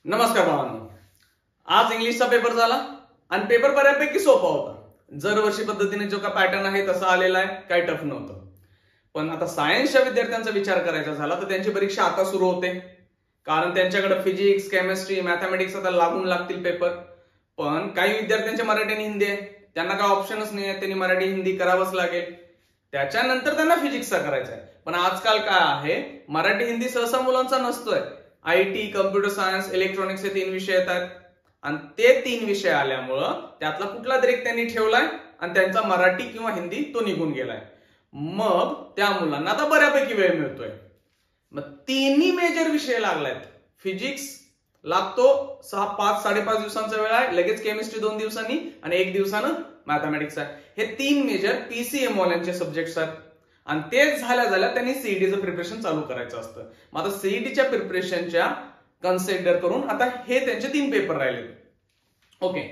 नमस्कार बाळांनो, आज इंग्लिशचा पेपर झाला आणि पेपर बऱ्यापैकी सोपा होता. दरवर्षी पद्धतीने जो का पॅटर्न आहे तसा आलेला आहे, काही टफ नव्हतं. पण आता सायन्सच्या विद्यार्थ्यांचा विचार करायचा झाला तर त्यांची परीक्षा आता सुरू होते, कारण त्यांच्याकडे फिजिक्स, केमिस्ट्री, मॅथमॅटिक्स आता लागून लागतील पेपर. पण काही विद्यार्थ्यांचे मराठी आणि हिंदी आहे, त्यांना काय ऑप्शनच नाही आहे, त्यांनी मराठी हिंदी करावंच लागेल. त्याच्यानंतर त्यांना फिजिक्सचा करायचा आहे. पण आजकाल काय आहे, मराठी हिंदी सहसा मुलांचा नसतोय. IT, कम्प्युटर सायन्स, इलेक्ट्रॉनिक्स हे 3 विषय येतात आणि ते 3 विषय आल्यामुळं त्यातला कुठला तरी एक त्यांनी ठेवलाय आणि त्यांचा मराठी किंवा हिंदी तो निघून गेलाय. मग त्या मुलांना आता बऱ्यापैकी वेळ मिळतोय. मग तिन्ही मेजर विषय लागलायत. फिजिक्स लागतो 5-5.5 दिवसांचा वेळ आहे, लगेच केमिस्ट्री 2 दिवसांनी आणि 1 दिवसानं मॅथमॅटिक्स आहे. हे 3 मेजर PCM वाल्यांचे सब्जेक्ट्स आहेत आणि तेच झाल्या त्यांनी सीईटीचं प्रिपरेशन चालू करायचं असतं. मग आता सीईटीच्या प्रिपरेशनच्या कन्सिडर करून आता हे त्यांचे 3 पेपर राहिले. ओके,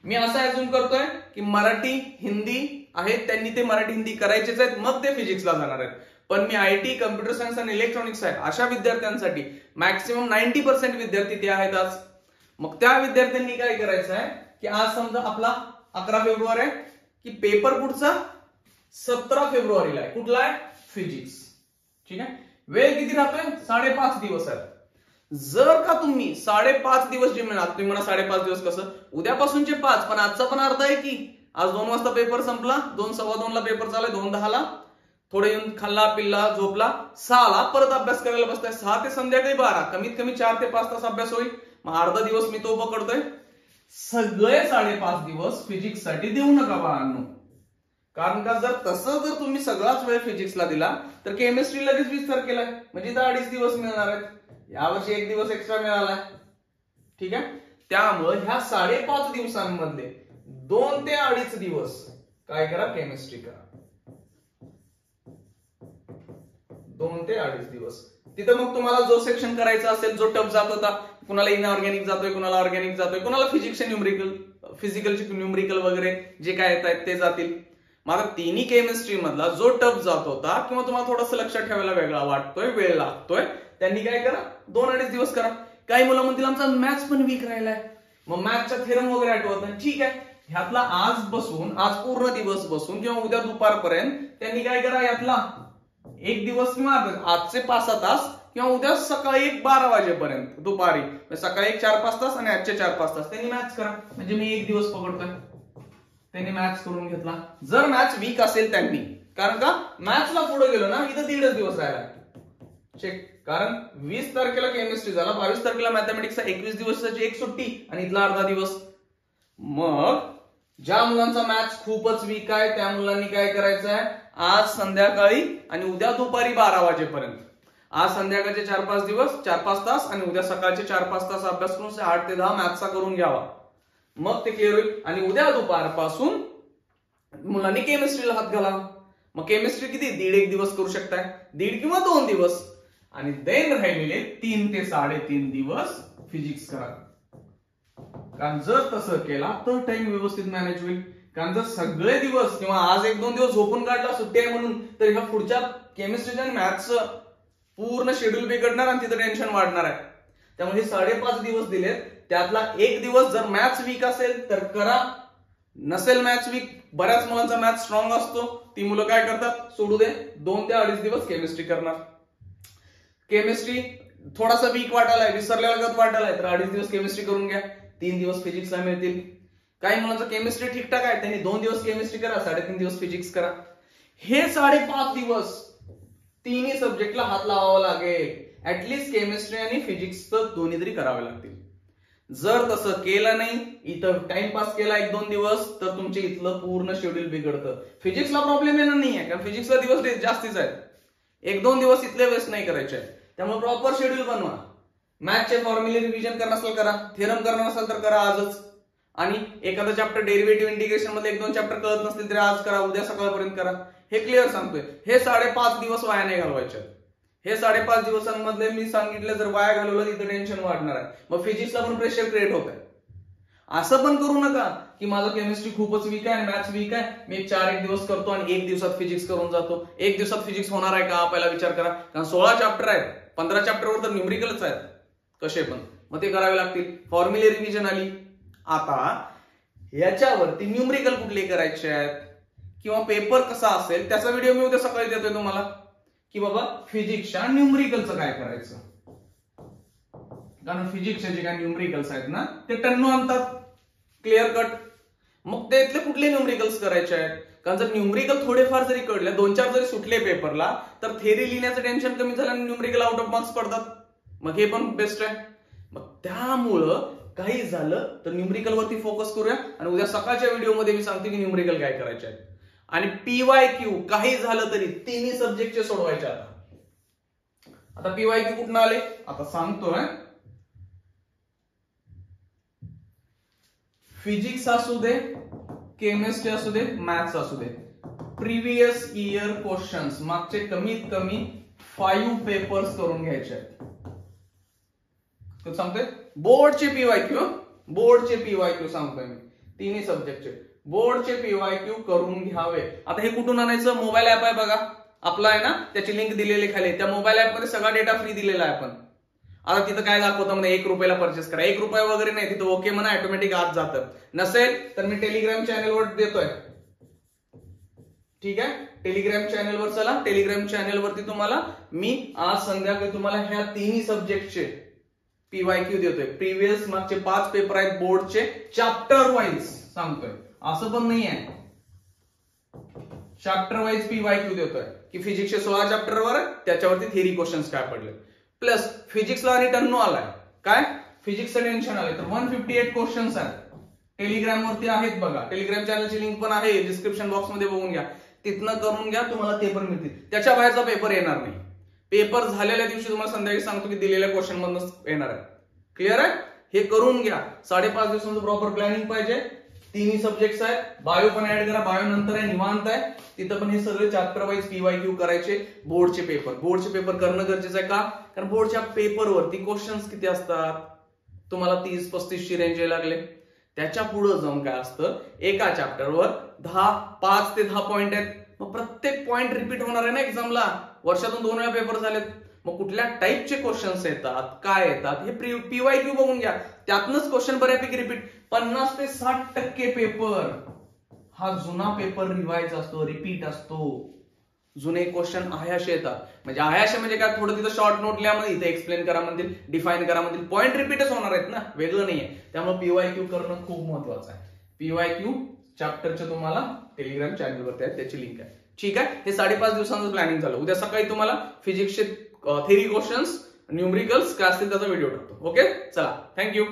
मी असं अज्युम करतोय की मराठी हिंदी आहेत, त्यांनी ते मराठी हिंदी करायचेच आहेत, मग ते फिजिक्सला जाणार आहेत. पण मी IT, कम्प्युटर सायन्स आणि इलेक्ट्रॉनिक्स आहे अशा विद्यार्थ्यांसाठी मॅक्सिमम 90% विद्यार्थी ते आहेत आज. मग त्या विद्यार्थ्यांनी काय करायचं आहे की आज समजा आपला 11 फेब्रुवारी आहे की पेपर पुढचा 17 फेब्रुवारीला आहे. कुठला आहे? फिजिक्स. ठीक आहे, वेळ किती राहतोय? 5.5 दिवस आहेत. जर का तुम्ही 5.5 दिवस जे मिळाल, तुम्ही म्हणा 5.5 दिवस कसं, उद्यापासूनचे 5, पण आजचा पण अर्धा आहे की आज 2 वाजता पेपर संपला, 2:15 पेपर चालू, 2:10 थोडे येऊन खाल्ला पिल्ला झोपला, 6 परत अभ्यास करायला बसताय. 6 ते संध्याकाळी 12, कमीत कमी 4 ते 5 तास अभ्यास होईल. मग अर्धा दिवस मी तो पकडतोय. सगळे 5.5 दिवस फिजिक्स साठी देऊ नका बाळांनो, कारण का जर तुम्ही सगळाच वेळ फिजिक्सला दिला तर केमिस्ट्री लगेच 20 तारखेला आहे, म्हणजे 2.5 दिवस मिळणार आहेत. यावर्षी 1 दिवस एक्स्ट्रा मिळालाय. ठीक आहे, त्यामुळे ह्या 5.5 दिवसांमध्ये 2 ते 2.5 दिवस काय करा, केमिस्ट्री करा. 2 ते 2.5 दिवस तिथं मग तुम्हाला जो सेक्शन करायचा असेल, जो टफ जात होता, कुणाला इनऑर्गॅनिक जातोय, कुणाला ऑर्गॅनिक जातोय, कुणाला फिजिक्सचे न्यूमरिकल, फिजिकलचे न्यूमरिकल वगैरे जे काय येत आहेत ते जातील. मग आता तिन्ही केमिस्ट्री मधला जो टफ जात होता किंवा तुम्हाला थोडंसं लक्षात ठेवायला वेगळा वाटतोय, वेळ लागतोय, त्यांनी काय करा, 2-2.5 दिवस करा. काही मुलं म्हणतील आमचा मॅथ्स पण वीक राहिलाय, मग मॅथ्सचा थेरम वगैरे आठवत नाही. ठीक आहे, ह्यातला आज पूर्ण दिवस बसून किंवा उद्या दुपारपर्यंत त्यांनी काय करा, यातला 1 दिवस किंवा आजचे 5-6 तास किंवा उद्या सकाळी 12 वाजेपर्यंत दुपारी, सकाळी 4-5 तास आणि आजचे 4-5 तास त्यांनी मॅथ्स करा. म्हणजे मी 1 दिवस पकडतोय, त्यांनी मॅथ्स करून घेतला. जर मॅथ्स वीक असेल त्यांनी, कारण का मॅथ्सला पुढे गेलो ना, इथं 1.5 दिवस राहिला चेक, कारण 20 तारखेला केमिस्ट्री झाला, 22 तारखेला मॅथमॅटिक्सचा 21 दिवसाची एक सुट्टी आणि इथला अर्धा दिवस. मग ज्या मुलांचा मॅथ्स खूपच वीक आहे त्या मुलांनी काय करायचं आहे, आज संध्याकाळी आणि उद्या दुपारी 12 वाजेपर्यंत, आज संध्याकाळचे 4-5 दिवस 4-5 तास आणि उद्या सकाळचे 4-5 तास अभ्यास करून 8 ते 10 मॅथ्सचा करून घ्यावा. मग ते क्लिअर होईल आणि उद्या दुपारपासून मुलांनी केमिस्ट्रीला हात घाला. मग केमिस्ट्री किती 1.5 दिवस करू शकताय, 1.5 किंवा 2 दिवस, आणि देन राहिलेले 3 ते 3.5 दिवस फिजिक्स करा. कारण जर तसं केला तर टाइम व्यवस्थित मॅनेज होईल. कारण जर सगळे दिवस किंवा आज 1-2 दिवस झोपून काढला सुट्टी आहे म्हणून, तर ह्या पुढच्या केमिस्ट्रीचं आणि मॅथ्सचं पूर्ण शेड्यूल बिघडणार आणि तिथं टेन्शन वाढणार आहे. त्यामुळे 5.5 दिवस दिलेत, त्यातला 1 दिवस जर मॅथ्स वीक असेल तर करा, नसेल मॅथ्स वीक, बऱ्याच मुलांचा मॅथ्स स्ट्रॉंग असतो, ती मुलं काय करतात, सोडू दे, 2 ते 2.5 दिवस केमिस्ट्री करणार. केमिस्ट्री थोडासा वीक वाटायलाय, विसरल्यागत वाटायलाय, तर 2.5 दिवस केमिस्ट्री करून घ्या, 3 दिवस फिजिक्सला मिळतील. काही मुलांचं केमिस्ट्री ठीकठाक आहे, त्यांनी 2 दिवस केमिस्ट्री करा, 3.5 दिवस फिजिक्स करा. हे 5.5 दिवस तिन्ही सब्जेक्टला हात लावावा लागेल. ऍटलिस्ट केमिस्ट्री आणि फिजिक्स तर दोन्ही तरी करावे लागतील. जर तसं केलं नाही, इथं टाइमपास केला 1-2 दिवस, तर तुमचे इथलं पूर्ण शेड्यूल बिघडतं. फिजिक्सला प्रॉब्लेम येणार नाहीये, कारण फिजिक्सला दिवस जास्तीच आहेत, 1-2 दिवस इथले वेस्ट नाही करायचे. त्यामुळे प्रॉपर शेड्यूल बनवा. मॅथचे फॉर्म्युले रिव्हिजन करणार असेल करा, थेरम करणार असेल तर करा आजच, आणि एखादा चॅप्टर डेरिव्हेटिव्ह इंटिग्रेशन मध्ये 1-2 चॅप्टर कळत नसतील तर आज करा, उद्या सकाळपर्यंत करा. हे क्लिअर सांगतोय. हे 5.5 दिवस वाया नाही घालवायचे. हे 5.5 दिवसांमध्ये मी सांगितलं जर वाया घालवलं तिथं टेन्शन वाढणार आहे. मग फिजिक्सला पण प्रेशर क्रिएट होत आहे. असं पण करू नका की माझं केमिस्ट्री खूपच वीक आहे आणि मॅथ्स वीक आहे, मी 4-1 दिवस करतो आणि 1 दिवसात फिजिक्स करून जातो. 1 दिवसात फिजिक्स होणार आहे का, पहिला विचार करा. कारण 16 चॅप्टर आहेत, 15 चॅप्टरवर तर न्यूमरिकलच आहेत कसे पण. मग ते करावे लागतील. फॉर्म्युले रिव्हिजन आली. आता याच्यावरती न्यूमरिकल कुठले करायचे आहेत किंवा पेपर कसा असेल त्याचा व्हिडिओ मी उद्या सकाळी देतोय तुम्हाला, की बाबा फिजिक्सच्या न्यूमरिकलचं काय करायचं. कारण फिजिक्सचे जे काही न्यूमरिकल्स आहेत ना ते टन्नू आणतात. Clear cut. मग त्यातले कुठले न्यूमरिकल्स करायचे आहेत. कारण जर न्यूमरिकल थोडेफार जरी कळले, 2-4 जरी सुटले पेपरला, तर थेरी लिहिण्याचं टेन्शन कमी झालं आणि न्यूमरिकल आउट ऑफ मार्क्स पडतात. मग हे पण बेस्ट आहे. मग त्यामुळं काही झालं तर न्यूमरिकल वरती फोकस करूया आणि उद्या सकाळच्या व्हिडिओमध्ये मी सांगते की न्यूमरिकल काय करायचे आहेत. आणि PYQ काही झालं तरी तिन्ही सब्जेक्टचे सोडवायचे. आता PYQ कुठून आले आता सांगतोय. फिजिक्स असू दे, केमिस्ट्री असू दे, मॅथ्स असू दे, प्रिव्हियस इयर क्वेश्चन्स मागचे कमीत कमी 5 पेपर्स करून घ्यायचे आहेत. सांगतोय बोर्डचे PYQ सांगतोय मी. तिन्ही सब्जेक्टचे बोर्डचे PYQ करून घ्यावे. आता हे कुठून आणायचं. मोबाईल ऍप आहे बघा आपला आहे ना, त्याची लिंक दिलेली खाली. त्या मोबाईल ऍप मध्ये सगळा डेटा फ्री दिलेला आहे आपण. आता तिथं काय दाखवतं म्हणजे 1 रुपयाला परचेस करा. 1 रुपया वगैरे नाही तिथं. ओके म्हणा, ऑटोमॅटिक आत जातं. नसेल तर मी टेलिग्राम चॅनलवर देतोय. ठीक आहे, टेलिग्राम चॅनलवर चला. टेलिग्राम चॅनलवरती तुम्हाला मी आज संध्याकाळी तुम्हाला ह्या तिन्ही सब्जेक्टचे PYQ देतोय. प्रिव्हियस मागचे 5 पेपर आहेत बोर्डचे, चॅप्टर वाईज सांगतोय. असं पण नाही आहे, चॅप्टर वाईज PYQ देतोय की फिजिक्सचे 16 चॅप्टरवर त्याच्यावरती थेरी क्वेश्चन्स काय पडले. प्लस फिजिक्सला आणि टन्नू आलाय. काय फिजिक्सचं टेन्शन आले तर 158 क्वेश्चन्स आहेत. टेलिग्राम वरती आहेत बघा. टेलिग्राम चॅनलची लिंक पण आहे डिस्क्रिप्शन बॉक्स मध्ये, बघून घ्या. तिथनं करून घ्या, तुम्हाला ते पण मिळतील. त्याच्या बाहेरचा पेपर येणार नाही. पेपर झालेल्या दिवशी तुम्हाला संध्याकाळी सांगतो की दिलेल्या क्वेश्चन मधून येणार आहे. क्लिअर आहे. हे करून घ्या. 5.5 दिवसांचं प्रॉपर प्लॅनिंग पाहिजे. तिन्ही सब्जेक्ट्स आहेत. बायो पण ऍड करा. बायो नंतर आहे, निवांत आहे. तिथं पण हे सगळे चॅप्टर वाईज PYQ करायचे. बोर्डचे पेपर करणं गरजेचं आहे. का? कारण बोर्डच्या पेपरवरती क्वेश्चन्स किती असतात तुम्हाला 30-35 ची रेंज लागले. त्याच्या पुढे जाऊन काय असतं, एका चॅप्टरवर 5 ते 10 पॉइंट आहेत. मग प्रत्येक पॉइंट रिपीट होणार आहे ना एक्झामला. वर्षातून 2 वेळा पेपर झालेत. मग कुठल्या टाईपचे क्वेश्चन्स येतात, काय येतात, हे PYQ बघून घ्या. त्यातनच क्वेश्चन बऱ्यापैकी रिपीट. 50 ते 60% पेपर हा जुना पेपर रिवाइज असतो, रिपीट असतो. जुने क्वेश्चन आयाशे येतात. म्हणजे आयाशे म्हणजे काय, थोडं तिथं शॉर्ट नोट लिहामध्ये, इथे एक्सप्लेन करा म्हणतील, डिफाईन करा म्हणतील. पॉइंट रिपीटच होणार आहेत ना, वेगळं नाहीये. त्यामुळे PYQ करणं खूप महत्वाचं आहे. PYQ चॅप्टरचे तुम्हाला टेलिग्राम चॅनलवरती आहे, त्याची लिंक आहे. ठीक आहे. हे 5.5 दिवसांचं प्लॅनिंग झालं. उद्या सकाळी तुम्हाला फिजिक्सचे थेरी क्वेश्चन्स, न्यूमरिकल्स काय असतील त्याचा व्हिडिओ टाकतो. ओके, चला, थँक्यू.